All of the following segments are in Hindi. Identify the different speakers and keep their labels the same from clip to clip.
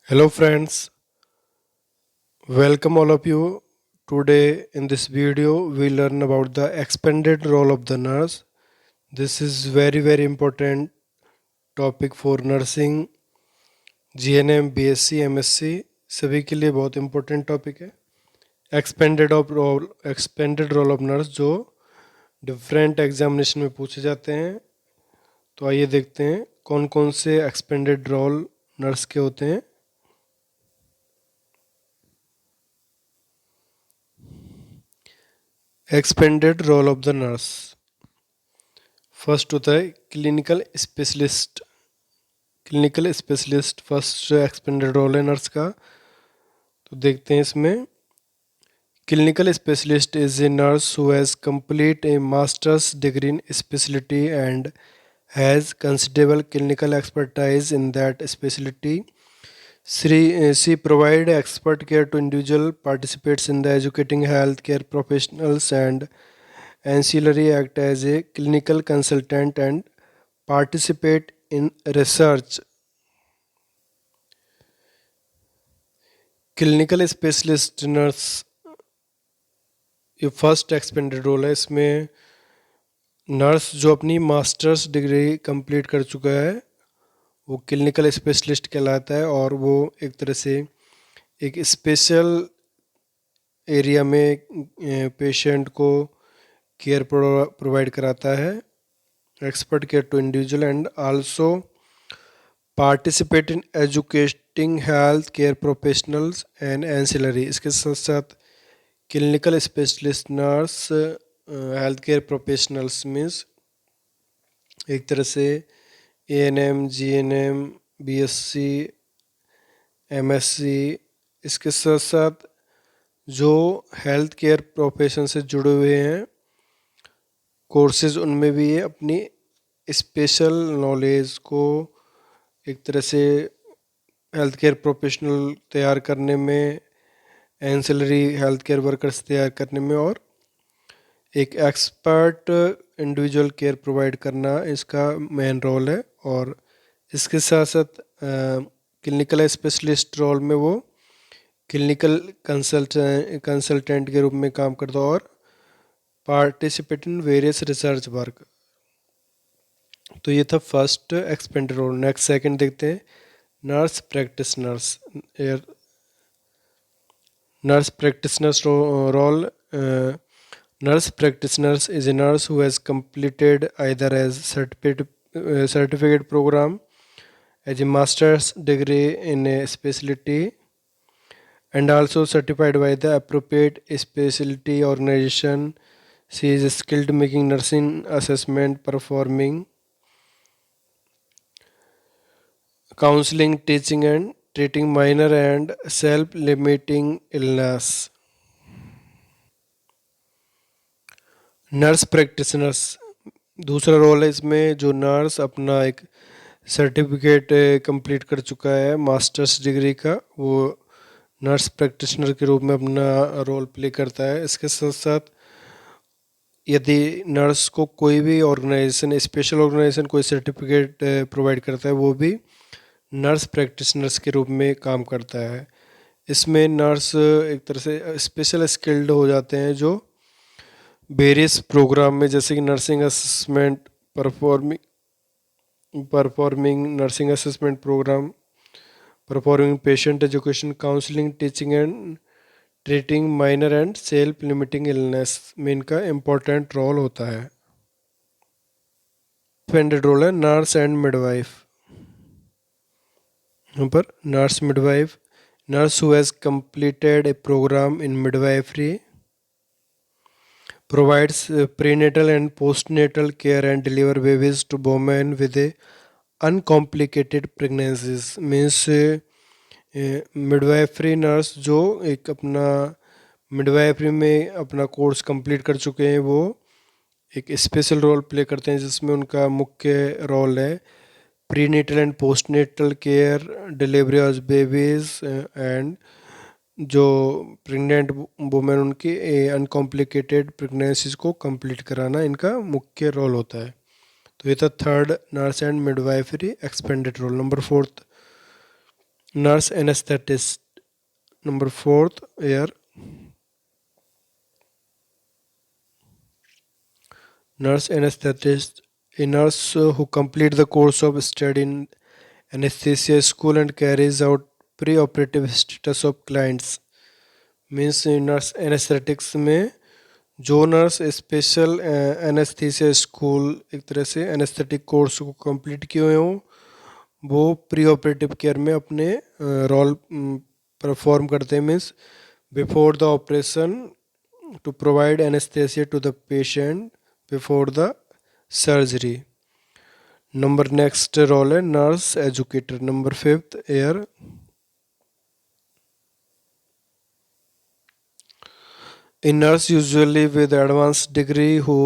Speaker 1: Hello, friends. Welcome all of you. Today, in this video, we learn about the expanded role of the nurse. This is very important topic for nursing, GNM, BSc, MSc सभी के लिए बहुत important topic है. एक्सपेंडेड रोल ऑफ नर्स जो डिफरेंट एग्जामिनेशन में पूछे जाते हैं. तो आइए देखते हैं कौन कौन से एक्सपेंडेड रोल नर्स के होते हैं. Expanded role of the nurse. First होता है clinical specialist. Clinical specialist first expanded role है नर्स का. तो देखते हैं इसमें. Clinical specialist is a nurse who has complete a master's degree in speciality and has considerable clinical expertise in that speciality. She provide expert care to individual, participates in the educating health care professionals and ancillary act as a clinical consultant and participate in research. Clinical specialist nurse ये फर्स्ट एक्सपेंडेड रोल है. इसमें नर्स जो अपनी मास्टर्स डिग्री कंप्लीट कर चुका है वो क्लिनिकल स्पेशलिस्ट कहलाता है और वो एक तरह से एक स्पेशल एरिया में पेशेंट को केयर प्रोवाइड कराता है. Expert care to individual and also participate in educating health care professionals and ancillary. इसके साथ साथ clinical specialist nurse health care professionals means एक तरह से ANM, GNM, BSc, MSc. इसके साथ साथ जो हेल्थ केयर प्रोफेशन से जुड़े हुए हैं कोर्सेज उनमें भी ये अपनी स्पेशल नॉलेज को एक तरह से हेल्थ केयर प्रोफेशनल तैयार करने में, एंसिलरी हेल्थ केयर वर्कर्स तैयार करने में और एक एक्सपर्ट इंडिविजुअल केयर प्रोवाइड करना इसका मेन रोल है. और इसके साथ साथ क्लिनिकल स्पेशलिस्ट रोल में वो क्लिनिकल कंसल्टेंट के रूप में काम करता है और participate in various research work. तो ये था first expanded role. Next second देखते हैं nurse practitioners. Nurse practitioners role. Nurse practitioners is a nurse who has completed either as certificate program as a master's degree in a specialty and also certified by the appropriate specialty organization. She is skilled making nursing assessment, performing counseling, teaching and treating minor and self-limiting illness. Nurse practitioners दूसरा रोल है इसमें. जो नर्स अपना एक सर्टिफिकेट कंप्लीट कर चुका है मास्टर्स डिग्री का वो नर्स प्रैक्टिशनर के रूप में अपना रोल प्ले करता है. इसके साथ साथ यदि नर्स को कोई भी ऑर्गेनाइजेशन, स्पेशल ऑर्गेनाइजेशन कोई सर्टिफिकेट प्रोवाइड करता है वो भी नर्स प्रैक्टिशनर्स के रूप में काम करता है. इसमें नर्स एक तरह से स्पेशल स्किल्ड हो जाते हैं जो वेरियस प्रोग्राम में, जैसे कि nursing assessment, performing nursing assessment programme, performing patient education, counselling, teaching and treating minor and self limiting illness में इनका इम्पोर्टेंट रोल होता है. एक्सपेंडेड रोल है नर्स एंड मिडवाइफ. यहाँ पर nurse midwife. Nurse who has completed a programme in midwifery provides prenatal and postnatal care and deliver babies to women with a uncomplicated pregnancies. Means midwifery nurse जो एक अपना मिडवाइफरी में अपना कोर्स कंप्लीट कर चुके हैं वो एक स्पेशल रोल प्ले करते हैं जिसमें उनका मुख्य रोल है prenatal and postnatal care, delivery of babies and जो प्रेग्नेंट वुमेन उनकी अनकॉम्प्लिकेटेड प्रेगनेंसीज को कंप्लीट कराना इनका मुख्य रोल होता है. तो ये था third nurse and midwifery expanded role. Number fourth nurse anesthetist. Number fourth here, nurse anesthetist, a nurse who complete the course of study in anesthesia school and carries out pre-operative status of clients. Means nurse anaesthetics में जो नर्स स्पेशल एनेस्थीसिया स्कूल एक तरह से एनेस्थेटिक कोर्स को कंप्लीट किए हुए हों, वो प्री ऑपरेटिव केयर में अपने रोल परफॉर्म करते हैं. Means before the operation to provide anaesthesia to the patient before the surgery. Number next role है नर्स एजुकेटर. नंबर फिफ्थ एयर, a nurse usually with advanced degree who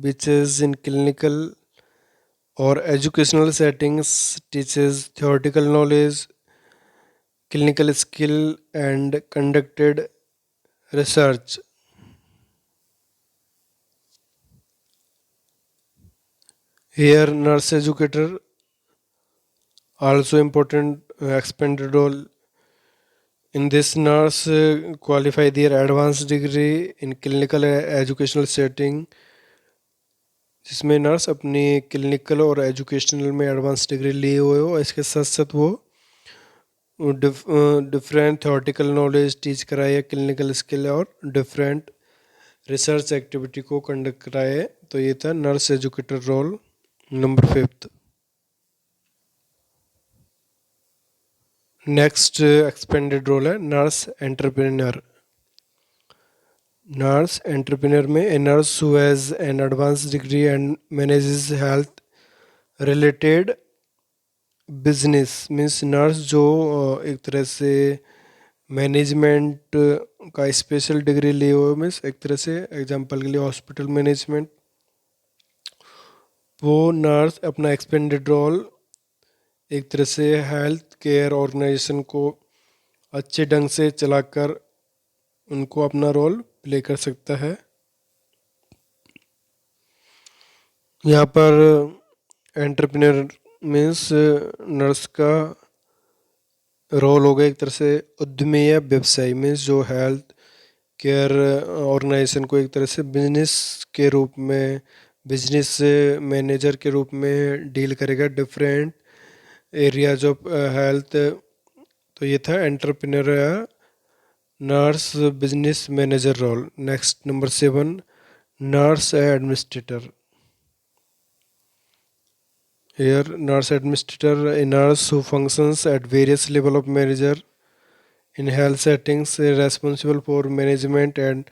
Speaker 1: which is in clinical or educational settings teaches theoretical knowledge, clinical skill and conducted research. Here nurse educator also important expanded role. In this nurse qualify their advanced degree in clinical educational setting, जिसमें नर्स अपनी क्लिनिकल और एजुकेशनल में एडवांस डिग्री लिए हुए हो. इसके साथ साथ वो डिफरेंट थ्योरेटिकल नॉलेज टीच कराए, क्लिनिकल स्किल और डिफरेंट रिसर्च एक्टिविटी को कंडक्ट कराए. तो ये था nurse educator role. Number fifth. Next expanded role है नर्स एंटरप्रेन्योर. नर्स एंटरप्रेन्योर में a nurse who has an advance degree and manages health related business. Means nurse जो एक तरह से मैनेजमेंट का स्पेशल डिग्री लिए हुए, मीन्स एक तरह से एग्जांपल के लिए हॉस्पिटल मैनेजमेंट, वो नर्स अपना एक्सपेंडेड रोल एक तरह से हेल्थ केयर ऑर्गेनाइजेशन को अच्छे ढंग से चलाकर उनको अपना रोल प्ले कर सकता है. यहाँ पर एंटरप्रेन्योर मीन्स नर्स का रोल होगा एक तरह से उद्यमी या व्यवसायी. मीन्स जो हेल्थ केयर ऑर्गेनाइजेशन को एक तरह से बिजनेस के रूप में, बिजनेस मैनेजर के रूप में डील करेगा डिफरेंट एरियाज ऑफ हेल्थ. तो ये था एंटरप्रेन्योर या nurse business manager role. Next number 7, nurse administrator. Here, nurse administrator, a nurse who functions at various level of manager in health settings, responsible for management and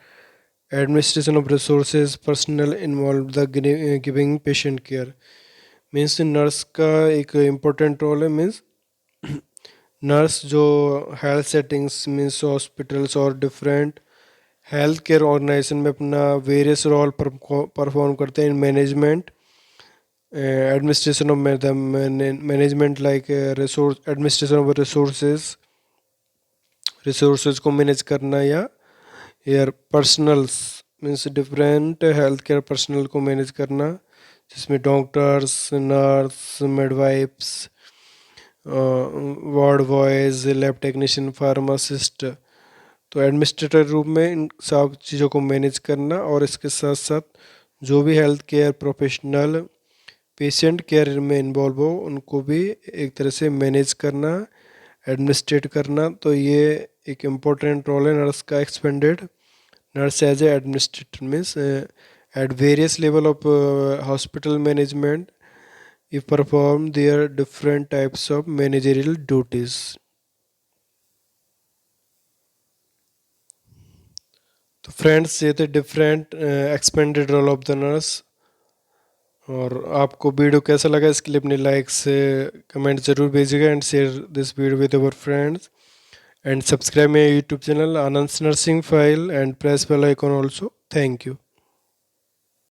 Speaker 1: administration of resources, personnel involved the giving patient care. Means nurse का एक इम्पोर्टेंट रोल है. मीन्स नर्स जो हेल्थ सेटिंग्स मीन्स हॉस्पिटल्स और डिफरेंट हेल्थ केयर ऑर्गेनाइजेशन में अपना वेरियस रोल परफॉर्म करते हैं in management, administration of the management like resource administration of resources को मैनेज करना, या यार personnels means different health care personnel को मैनेज करना, जिसमें doctors, nurse, midwifes, ward boys, lab technician, pharmacist. तो एडमिनिस्ट्रेटर रूप में इन सब चीज़ों को मैनेज करना, और इसके साथ साथ जो भी health care professional patient care में इन्वॉल्व हो उनको भी एक तरह से मैनेज करना, एडमिनिस्ट्रेट करना. तो ये एक इम्पोर्टेंट रोल है नर्स का expanded. Nurse as a administrator means at various level of hospital management ये perform their different types of managerial duties. तो फ्रेंड्स ये थे different expanded role of the nurse. और आपको वीडियो कैसा लगा इसके लिए अपने लाइक से कमेंट ज़रूर भेजिएगा and share this video with our friends and subscribe my YouTube channel Anand nursing file and press bell icon also. Thank you.